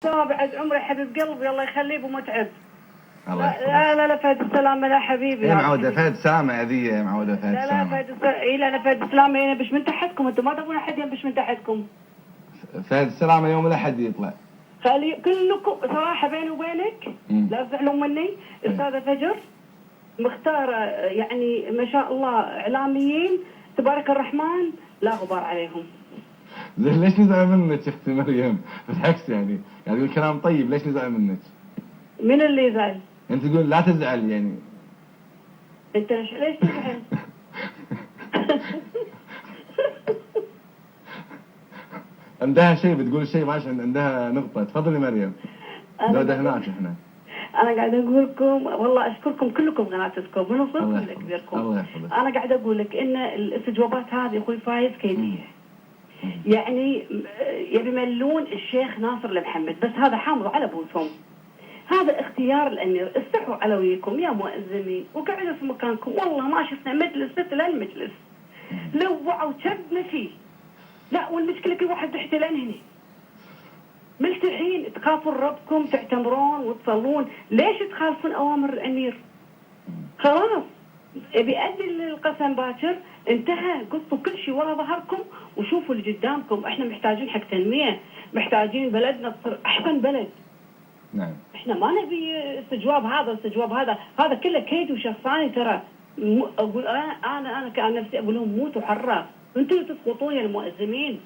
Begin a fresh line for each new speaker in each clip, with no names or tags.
بعد عمري حبيب قلبي الله يخليه ابو متعب.
الله يحفظك.
لا فهد السلامة لا حبيبي.
يا معودة فهد سامة ذي يا معودة فهد
لا فهد لا فهد السلامة ينبش من تحتكم، انتم ما تبون احد ينبش من تحتكم.
فهد السلامة يوم الأحد يطلع.
خلي كلكم صراحة بيني وبينك لا تزعلون مني، استاذة فجر مختارة يعني ما شاء الله اعلاميين تبارك الرحمن لا غبار عليهم.
ليش نزعل منك اختي مريم؟ بالعكس يعني يقول كلام طيب، ليش نزعل منك؟
من اللي يزعل؟
انت تقول لا تزعل يعني.
انت ليش تزعل؟
عندها شيء بتقول شيء ماشي، عندها نقطة. تفضلي مريم. دودة هناك احنا.
أنا قاعدة أقول لكم والله أشكركم كلكم قناتكم من صغركم لكبيركم.
الله يحفظك.
أنا قاعدة أقول لك إن الاستجوابات هذه أخوي فايز كيدية. يعني يبي يملون الشيخ ناصر المحمد، بس هذا حامضوا على بوسهم. هذا اختيار الأمير، استحوا علويكم يا مؤذنين وقعدوا في مكانكم، والله ما شفنا مجلس مثل المجلس. لوعوا شبنا فيه. لا والمشكلة كل واحد احتلان هنا. ملتحين تخافون ربكم تعتمرون وتصلون، ليش تخالفون أوامر الأمير؟ خلاص بيأدي القسم باكر، انتهى، قصوا كل شيء ورا ظهركم وشوفوا اللي قدامكم. احنا محتاجين حق تنمية، محتاجين بلدنا تصير أحسن بلد.
نعم.
احنا ما نبي استجواب هذا استجواب هذا كله كيد وشخصاني. ترى اقول انا كان نفسي اقول لهم موتوا حرة، انتوا اللي تسقطون يا المؤذمين.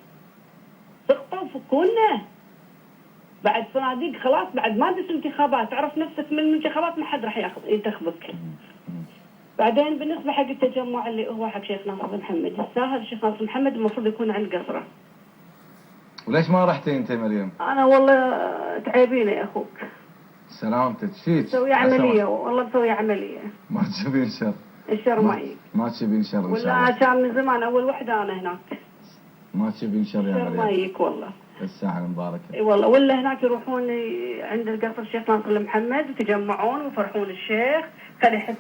سقطوا فكونا. بعد صناديق خلاص، بعد ما دس انتخابات، تعرف نفسك من الانتخابات ما حد راح ينتخبك. بعدين بالنسبة حق التجمع اللي هو حق شيخ ناصر محمد، الساهر الشيخ ناصر محمد المفروض يكون عند قصره.
وليش ما رحتي انت مريم؟
انا والله تعبينه يا اخوك.
سلامتك فيك.
مسوي عملية والله، مسوي عملية.
ما تشوفين شر.
الشر معي.
ما تشوفين شر ان شاء الله.
ولا كان من زمان اول وحدة انا هناك.
ما تشوفين شر يا مريم.
الشر معيك والله.
الساعة المباركة.
اي والله، ولا هناك يروحون عند القصر الشيخ ناصر محمد وتجمعون ويفرحون الشيخ، خلي يحس